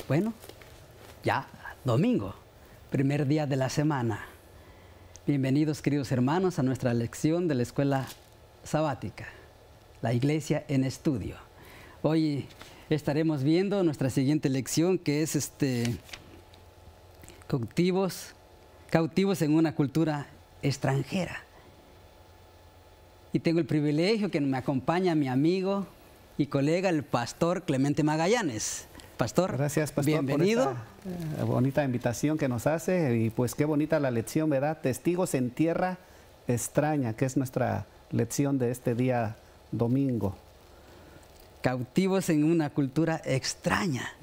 Bueno, ya domingo, primer día de la semana. Bienvenidos, queridos hermanos, a nuestra lección de la escuela sabática, la iglesia en estudio. Hoy estaremos viendo nuestra siguiente lección, que es cautivos en una cultura extranjera. Y tengo el privilegio que me acompaña mi amigo y colega, el pastor Clemente Magallanes. Pastor, gracias, pastor, bienvenido. Por esta bonita invitación que nos hace, y pues qué bonita la lección, ¿verdad? Testigos en tierra extraña, que es nuestra lección de este día domingo. Cautivos en una cultura extraña.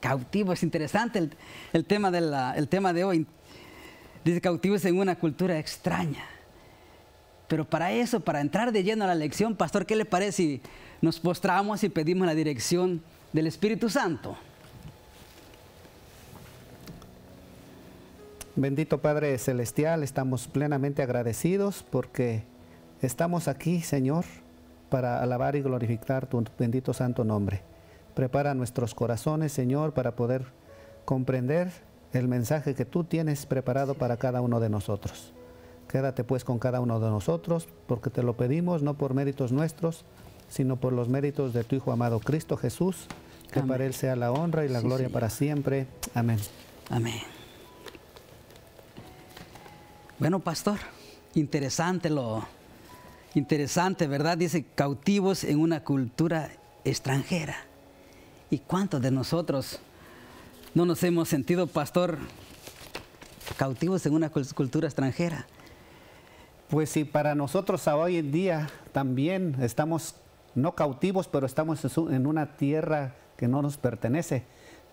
Cautivos, interesante el tema de hoy. Dice cautivos en una cultura extraña. Pero para eso, para entrar de lleno a la lección, pastor, ¿qué le parece si nos postramos y pedimos la dirección del Espíritu Santo? Bendito Padre Celestial, estamos plenamente agradecidos porque estamos aquí, Señor, para alabar y glorificar tu bendito santo nombre. Prepara nuestros corazones, Señor, para poder comprender el mensaje que tú tienes preparado para cada uno de nosotros. Quédate pues con cada uno de nosotros, porque te lo pedimos no por méritos nuestros, sino por los méritos de tu Hijo amado Cristo Jesús, que para Él sea la honra y la gloria Señor, para siempre. Amén. Amén. Bueno, pastor, interesante, ¿verdad? Dice cautivos en una cultura extranjera. ¿Y cuántos de nosotros no nos hemos sentido, pastor, cautivos en una cultura extranjera? Pues sí, para nosotros hoy en día también estamos no cautivos, pero estamos en una tierra que no nos pertenece,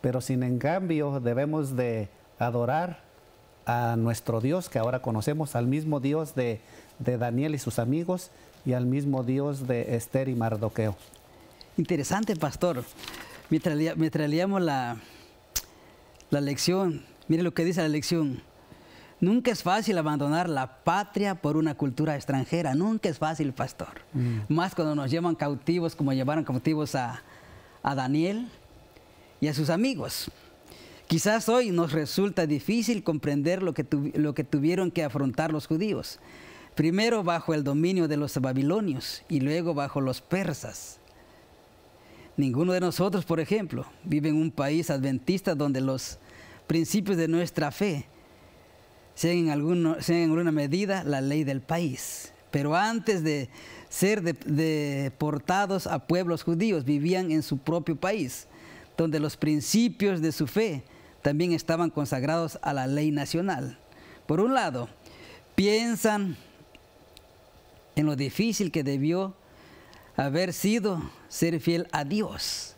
pero sin en cambio debemos de adorar a nuestro Dios que ahora conocemos, al mismo Dios de Daniel y sus amigos y al mismo Dios de Esther y Mardoqueo. Interesante, pastor. Mientras leíamos la lección, mire lo que dice la lección. Nunca es fácil abandonar la patria por una cultura extranjera. Nunca es fácil, pastor. Más cuando nos llevan cautivos, como llevaron cautivos a Daniel y a sus amigos. Quizás hoy nos resulta difícil comprender lo que tuvieron que afrontar los judíos. Primero bajo el dominio de los babilonios y luego bajo los persas. Ninguno de nosotros, por ejemplo, vive en un país adventista donde los principios de nuestra fe sean en alguna medida la ley del país. Pero antes de ser deportados a pueblos judíos, vivían en su propio país, donde los principios de su fe también estaban consagrados a la ley nacional. Por un lado, piensan en lo difícil que debió haber sido ser fiel a Dios.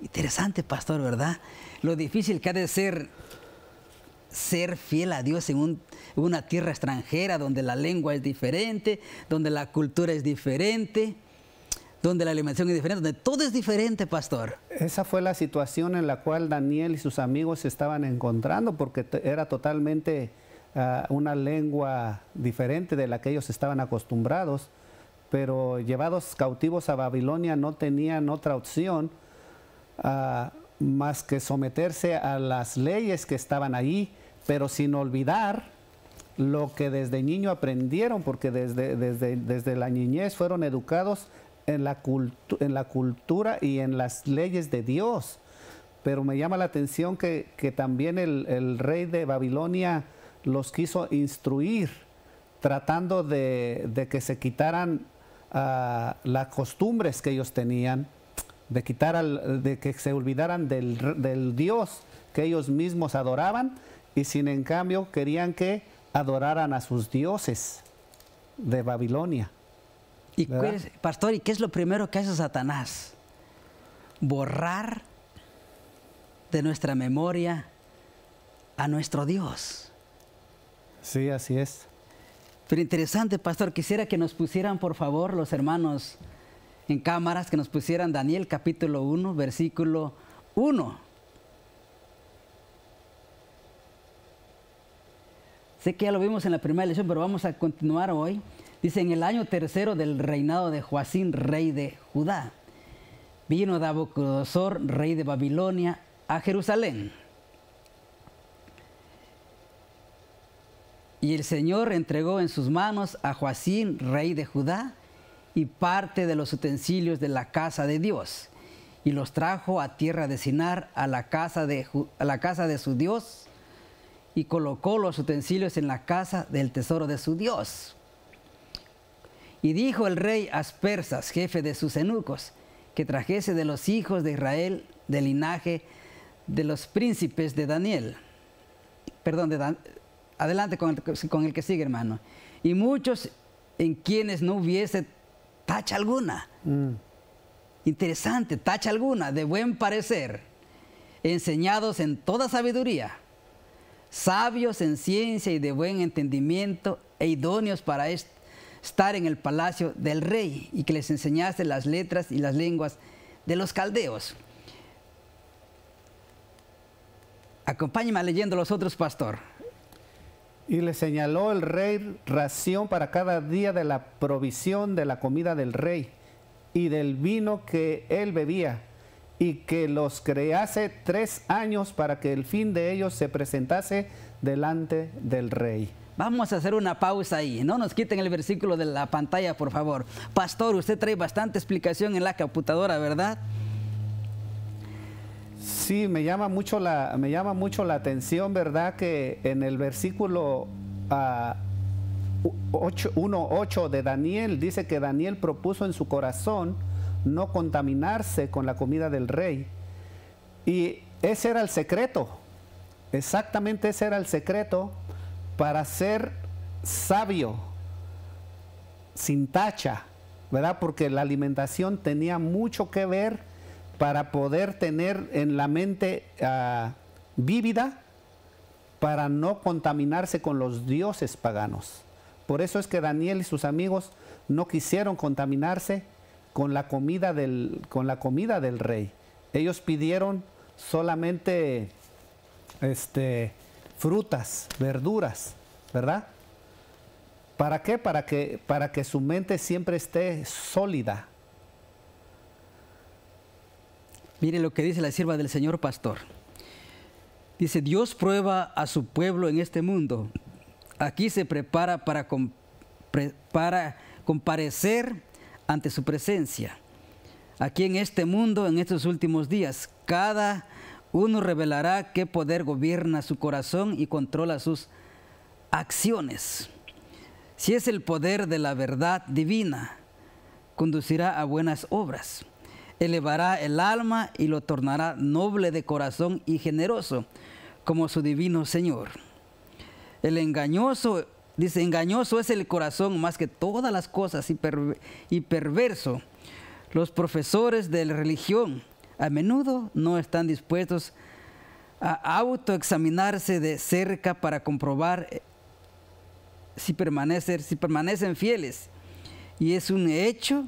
Interesante, pastor, ¿verdad? Lo difícil que ha de ser fiel a Dios en una tierra extranjera donde la lengua es diferente, donde la cultura es diferente, donde la alimentación es diferente, donde todo es diferente, pastor. Esa fue la situación en la cual Daniel y sus amigos se estaban encontrando, porque era totalmente una lengua diferente de la que ellos estaban acostumbrados, pero llevados cautivos a Babilonia no tenían otra opción más que someterse a las leyes que estaban allí, pero sin olvidar lo que desde niño aprendieron, porque desde la niñez fueron educados en la cultura y en las leyes de Dios. Pero me llama la atención que también el rey de Babilonia los quiso instruir, tratando de que se quitaran las costumbres que ellos tenían, de que se olvidaran del Dios que ellos mismos adoraban, y sin en cambio querían que adoraran a sus dioses de Babilonia. Y pastor, ¿y qué es lo primero que hace Satanás? Borrar de nuestra memoria a nuestro Dios. Sí, así es. Pero interesante, pastor, quisiera que nos pusieran, por favor, los hermanos en cámaras, que nos pusieran Daniel capítulo 1, versículo 1. Sé que ya lo vimos en la primera lección, pero vamos a continuar hoy. Dice, en el año tercero del reinado de Joacín, rey de Judá. vino Nabucodonosor, rey de Babilonia, a Jerusalén. Y el Señor entregó en sus manos a Joacim, rey de Judá, y parte de los utensilios de la casa de Dios, y los trajo a tierra de Sinar, a la casa de su Dios, y colocó los utensilios en la casa del tesoro de su Dios. Y dijo el rey a Aspersas, jefe de sus eunucos, que trajese de los hijos de Israel, del linaje de los príncipes de Daniel. Perdón, adelante con el que sigue, hermano. Y muchos en quienes no hubiese tacha alguna. Interesante, tacha alguna, de buen parecer, enseñados en toda sabiduría, sabios en ciencia y de buen entendimiento, e idóneos para estar en el palacio del rey, y que les enseñase las letras y las lenguas de los caldeos. Acompáñeme leyendo los otros, pastor. Y le señaló el rey ración para cada día de la provisión de la comida del rey y del vino que él bebía, y que los crease 3 años para que el fin de ellos se presentase delante del rey. Vamos a hacer una pausa ahí. No nos quiten el versículo de la pantalla, por favor. Pastor, usted trae bastante explicación en la computadora, ¿verdad? Sí, me llama mucho la atención, ¿verdad? Que en el versículo 1:8 de Daniel dice que Daniel propuso en su corazón no contaminarse con la comida del rey. Y ese era el secreto. Exactamente ese era el secreto para ser sabio, sin tacha, ¿verdad? Porque la alimentación tenía mucho que ver para poder tener en la mente vívida, para no contaminarse con los dioses paganos. Por eso es que Daniel y sus amigos no quisieron contaminarse con la comida del rey. Ellos pidieron solamente frutas, verduras, ¿verdad? ¿Para qué? Para que su mente siempre esté sólida. Mire lo que dice la sierva del Señor, pastor. Dice, Dios prueba a su pueblo en este mundo. Aquí se prepara para comparecer ante su presencia. Aquí en este mundo, en estos últimos días, cada uno revelará qué poder gobierna su corazón y controla sus acciones. Si es el poder de la verdad divina, conducirá a buenas obras. Elevará el alma y lo tornará noble de corazón y generoso, como su divino Señor. El engañoso, dice, engañoso es el corazón más que todas las cosas y perverso. Los profesores de la religión a menudo no están dispuestos a autoexaminarse de cerca para comprobar si permanecen fieles. Y es un hecho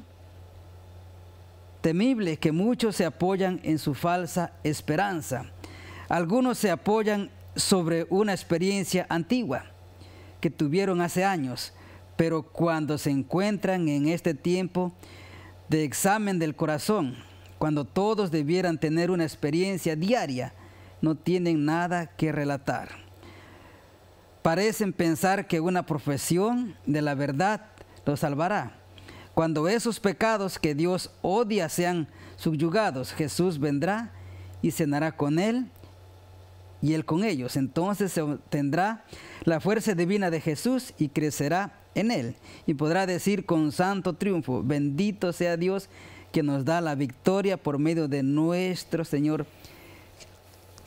temible que muchos se apoyan en su falsa esperanza. Algunos se apoyan sobre una experiencia antigua que tuvieron hace años, pero cuando se encuentran en este tiempo de examen del corazón, cuando todos debieran tener una experiencia diaria, no tienen nada que relatar. Parecen pensar que una profesión de la verdad los salvará. Cuando esos pecados que Dios odia sean subyugados, Jesús vendrá y cenará con él y él con ellos. Entonces se obtendrá la fuerza divina de Jesús y crecerá en él. Y podrá decir con santo triunfo, bendito sea Dios que nos da la victoria por medio de nuestro Señor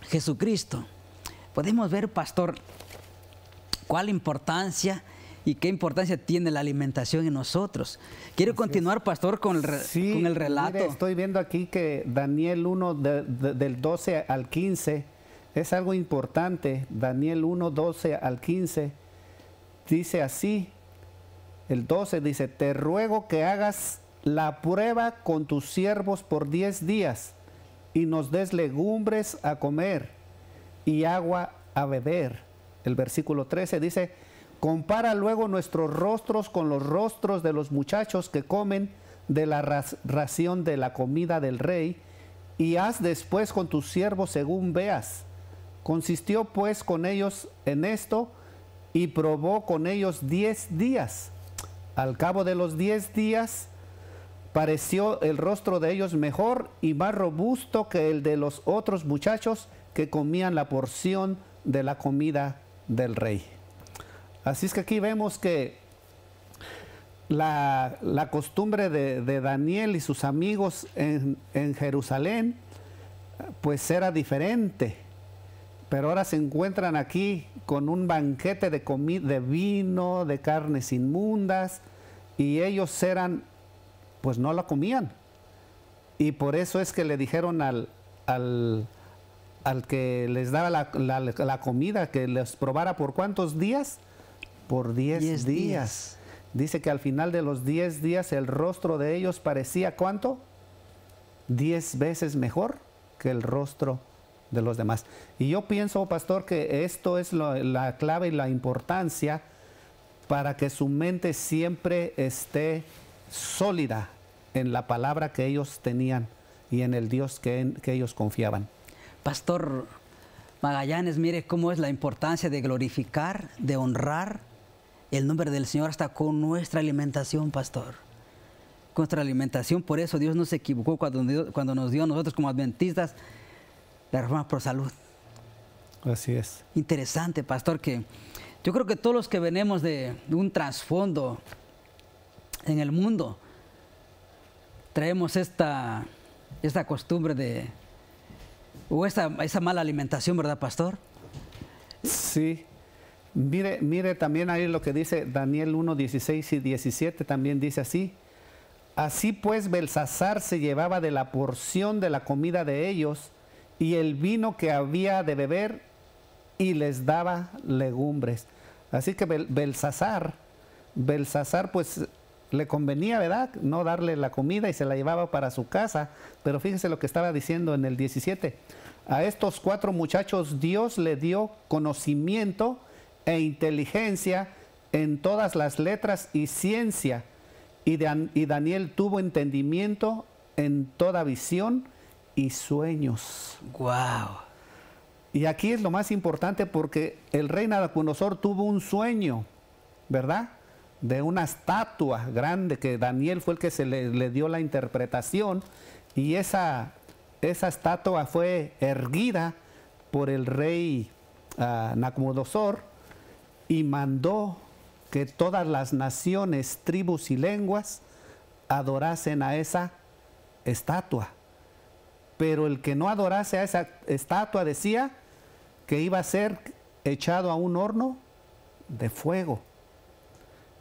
Jesucristo. Podemos ver, pastor, cuál importancia y qué importancia tiene la alimentación en nosotros. Quiero continuar, pastor, con el relato. Mire, estoy viendo aquí que Daniel 1, del 12 al 15, es algo importante. Daniel 1, 12 al 15, dice así, el 12 dice, te ruego que hagas la prueba con tus siervos por 10 días y nos des legumbres a comer y agua a beber. El versículo 13 dice, compara luego nuestros rostros con los rostros de los muchachos que comen de la ración de la comida del rey, y haz después con tus siervos según veas. Consistió pues con ellos en esto, y probó con ellos 10 días. Al cabo de los 10 días, pareció el rostro de ellos mejor y más robusto que el de los otros muchachos que comían la porción de la comida del rey. Así es que aquí vemos que la costumbre de Daniel y sus amigos en Jerusalén, pues era diferente. Pero ahora se encuentran aquí con un banquete de vino, de carnes inmundas, y ellos pues no la comían. Y por eso es que le dijeron al que les daba la comida, que les probara por ¿cuántos días? Por 10 días. Dice que al final de los 10 días el rostro de ellos parecía ¿cuánto? 10 veces mejor que el rostro de los demás. Y yo pienso, pastor, que esto es la clave y la importancia para que su mente siempre esté sólida en la palabra que ellos tenían y en el Dios que ellos confiaban. Pastor Magallanes, mire cómo es la importancia de glorificar, de honrar el nombre del Señor hasta con nuestra alimentación, pastor. Con nuestra alimentación, por eso Dios no se equivocó cuando nos dio a nosotros como adventistas la reforma por salud. Así es. Interesante, pastor, que yo creo que todos los que venimos de un trasfondo en el mundo, traemos esta costumbre o esa mala alimentación, ¿verdad, pastor? Sí. Mire también ahí lo que dice Daniel 1, 16 y 17, también dice así. Así pues Belsasar se llevaba de la porción de la comida de ellos y el vino que había de beber, y les daba legumbres. Así que Belsasar pues le convenía, ¿verdad?, no darle la comida, y se la llevaba para su casa. Pero fíjese lo que estaba diciendo en el 17. A estos 4 muchachos Dios le dio conocimiento e inteligencia en todas las letras y ciencia, y Daniel tuvo entendimiento en toda visión y sueños. ¡Wow! Y aquí es lo más importante, porque el rey Nabucodonosor tuvo un sueño, ¿verdad?, de una estatua grande, que Daniel fue el que se le dio la interpretación, y esa estatua fue erguida por el rey Nabucodonosor, y mandó que todas las naciones, tribus y lenguas adorasen a esa estatua. Pero el que no adorase a esa estatua, decía que iba a ser echado a un horno de fuego.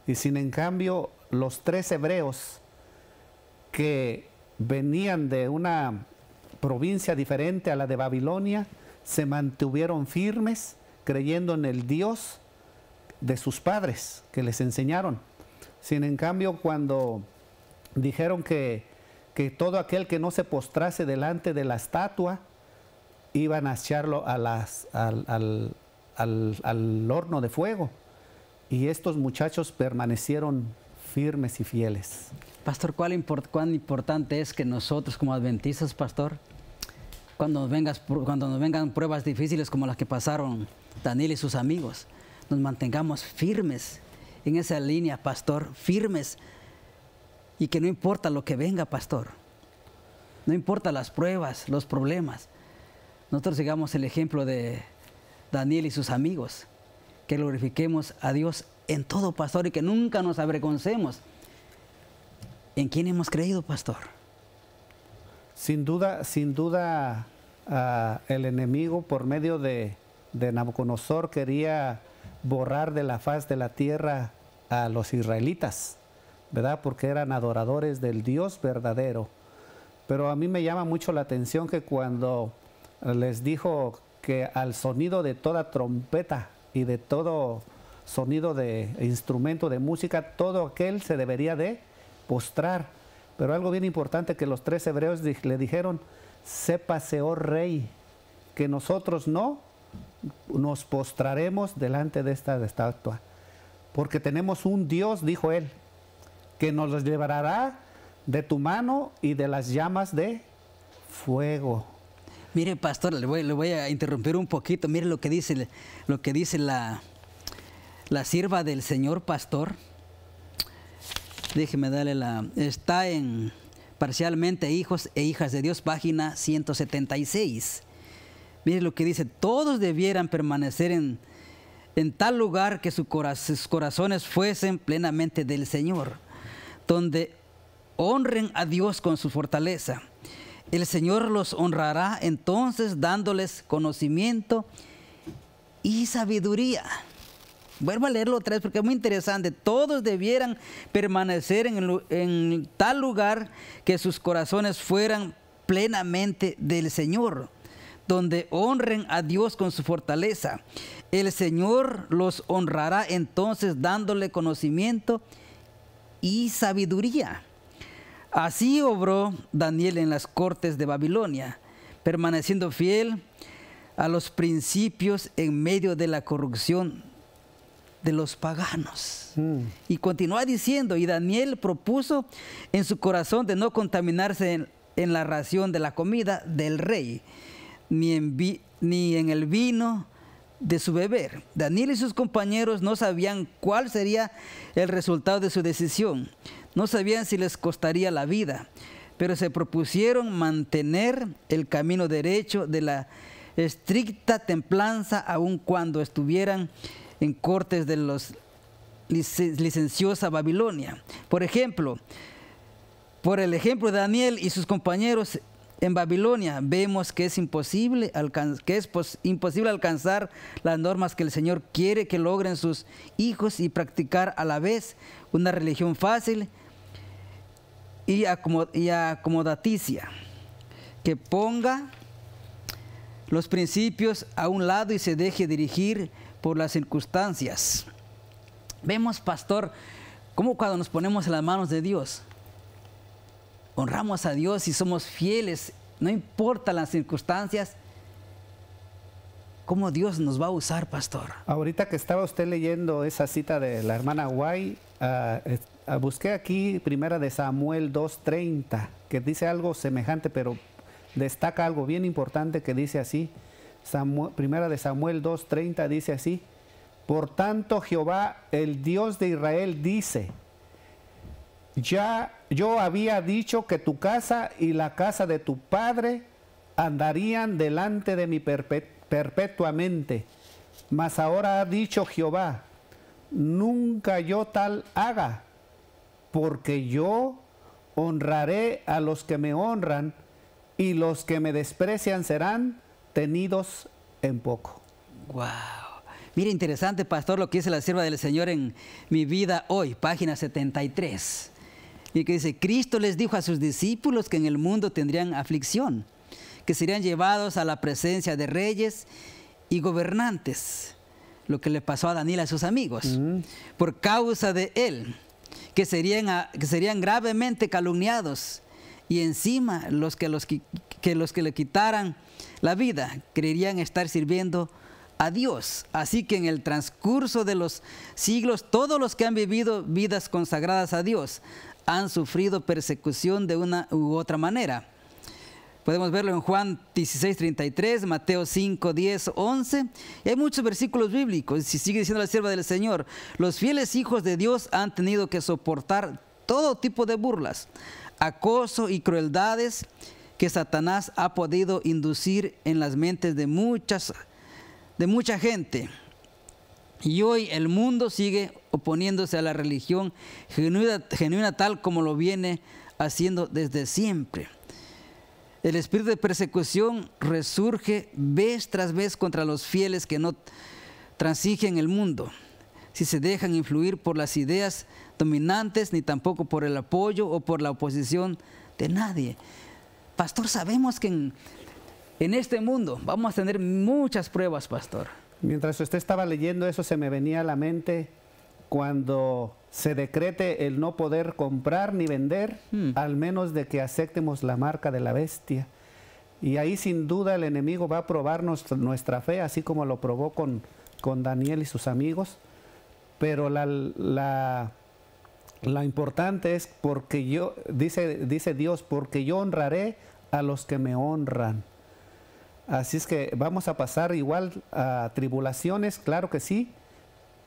Y sin en cambio, los 3 hebreos que venían de una provincia diferente a la de Babilonia, se mantuvieron firmes, creyendo en el Dios de sus padres que les enseñaron. Sin en cambio, cuando dijeron que todo aquel que no se postrase delante de la estatua, iban a echarlo al horno de fuego. Y estos muchachos permanecieron firmes y fieles. Pastor, cuán importante es que nosotros como adventistas, pastor, cuando nos vengan pruebas difíciles como las que pasaron Daniel y sus amigos, nos mantengamos firmes en esa línea, pastor, firmes, y que no importa lo que venga, pastor, no importa las pruebas, los problemas, nosotros sigamos el ejemplo de Daniel y sus amigos, que glorifiquemos a Dios en todo, pastor, y que nunca nos avergoncemos. ¿En quién hemos creído, pastor? Sin duda, el enemigo, por medio de Nabucodonosor, quería borrar de la faz de la tierra a los israelitas, ¿verdad?, porque eran adoradores del Dios verdadero. Pero a mí me llama mucho la atención que cuando les dijo que al sonido de toda trompeta y de todo sonido de instrumento de música, todo aquel se debería de postrar. Pero algo bien importante, que los 3 hebreos le dijeron: sépase, oh rey, que nosotros no nos postraremos delante de esta estatua, porque tenemos un Dios, dijo él, que nos librará de tu mano y de las llamas de fuego. Mire, pastor, le voy a interrumpir un poquito. Mire lo que dice la sierva del Señor, pastor. Déjeme darle está en Parcialmente Hijos e Hijas de Dios, página 176. Mire lo que dice: todos debieran permanecer en tal lugar que sus corazones fuesen plenamente del Señor, donde honren a Dios con su fortaleza. El Señor los honrará entonces dándoles conocimiento y sabiduría. Vuelvo a leerlo otra vez porque es muy interesante. Todos debieran permanecer en tal lugar que sus corazones fueran plenamente del Señor, donde honren a Dios con su fortaleza. El Señor los honrará entonces dándole conocimiento y sabiduría. Así obró Daniel en las cortes de Babilonia, permaneciendo fiel a los principios en medio de la corrupción de los paganos. Y continúa diciendo: y Daniel propuso en su corazón de no contaminarse en la ración de la comida del rey, ni en el vino de su beber. Daniel y sus compañeros no sabían cuál sería el resultado de su decisión. No sabían si les costaría la vida, pero se propusieron mantener el camino derecho de la estricta templanza, aun cuando estuvieran en cortes de los licenciosa Babilonia. Por el ejemplo de Daniel y sus compañeros en Babilonia, vemos que es imposible alcanzar las normas que el Señor quiere que logren sus hijos y practicar a la vez una religión fácil y acomodaticia, que ponga los principios a un lado y se deje dirigir por las circunstancias. Vemos, pastor, cómo cuando nos ponemos en las manos de Dios, honramos a Dios y somos fieles, no importa las circunstancias, cómo Dios nos va a usar, pastor. Ahorita que estaba usted leyendo esa cita de la hermana White, busqué aquí Primera de Samuel 2:30, que dice algo semejante, pero destaca algo bien importante que dice así. Primera de Samuel 2:30 dice así: por tanto Jehová, el Dios de Israel, dice: ya yo había dicho que tu casa y la casa de tu padre andarían delante de mí perpetuamente. Mas ahora ha dicho Jehová: nunca yo tal haga, porque yo honraré a los que me honran, y los que me desprecian serán tenidos en poco. Wow. Mire, interesante, pastor, lo que dice la sierva del Señor en Mi Vida Hoy, página 73. Y que dice: Cristo les dijo a sus discípulos que en el mundo tendrían aflicción, que serían llevados a la presencia de reyes y gobernantes, lo que le pasó a Daniel y a sus amigos, por causa de él, que serían gravemente calumniados, y encima los que le quitaran la vida creerían estar sirviendo a Dios. Así que en el transcurso de los siglos, todos los que han vivido vidas consagradas a Dios han sufrido persecución de una u otra manera. Podemos verlo en Juan 16:33, Mateo 5:10, 11. Y hay muchos versículos bíblicos. Si sigue diciendo la sierva del Señor: los fieles hijos de Dios han tenido que soportar todo tipo de burlas, acoso y crueldades que Satanás ha podido inducir en las mentes de mucha gente. Y hoy el mundo sigue oponiéndose a la religión genuina tal como lo viene haciendo desde siempre. El espíritu de persecución resurge vez tras vez contra los fieles que no transigen el mundo, si se dejan influir por las ideas dominantes, ni tampoco por el apoyo o por la oposición de nadie. Pastor, sabemos que en este mundo vamos a tener muchas pruebas, pastor. Mientras usted estaba leyendo eso, se me venía a la mente cuando se decrete el no poder comprar ni vender, al menos de que aceptemos la marca de la bestia. Y ahí sin duda el enemigo va a probarnos nuestra fe, así como lo probó con Daniel y sus amigos. Pero la Lo importante es porque yo, dice Dios, porque yo honraré a los que me honran. Así es que vamos a pasar igual a tribulaciones, claro que sí,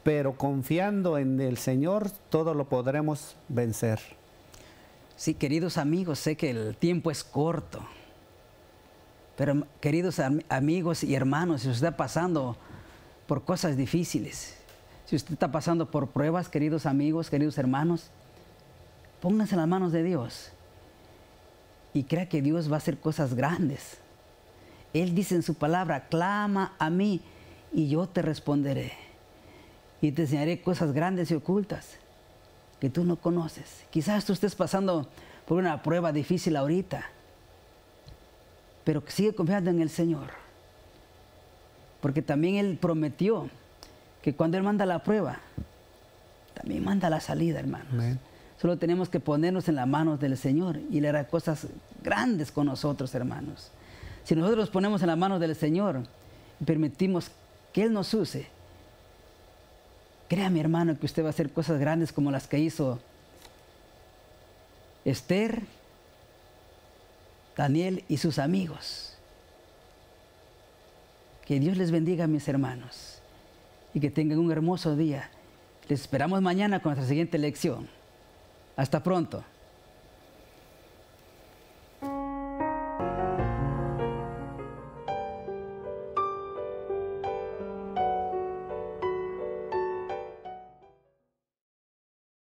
pero confiando en el Señor todo lo podremos vencer. Sí, queridos amigos, sé que el tiempo es corto, pero queridos amigos y hermanos, si usted está pasando por cosas difíciles, si usted está pasando por pruebas, queridos amigos, queridos hermanos, pónganse en las manos de Dios y crea que Dios va a hacer cosas grandes. Él dice en su palabra, clama a mí y yo te responderé y te enseñaré cosas grandes y ocultas que tú no conoces. Quizás tú estés pasando por una prueba difícil ahorita, pero sigue confiando en el Señor, porque también Él prometió que cuando Él manda la prueba, también manda la salida, hermanos. Amén. Solo tenemos que ponernos en las manos del Señor y Él hará cosas grandes con nosotros, hermanos. Si nosotros nos ponemos en las manos del Señor y permitimos que Él nos use, créame, hermano, que usted va a hacer cosas grandes como las que hizo Esther, Daniel y sus amigos. Que Dios les bendiga, mis hermanos, y que tengan un hermoso día. Les esperamos mañana con nuestra siguiente lección. Hasta pronto.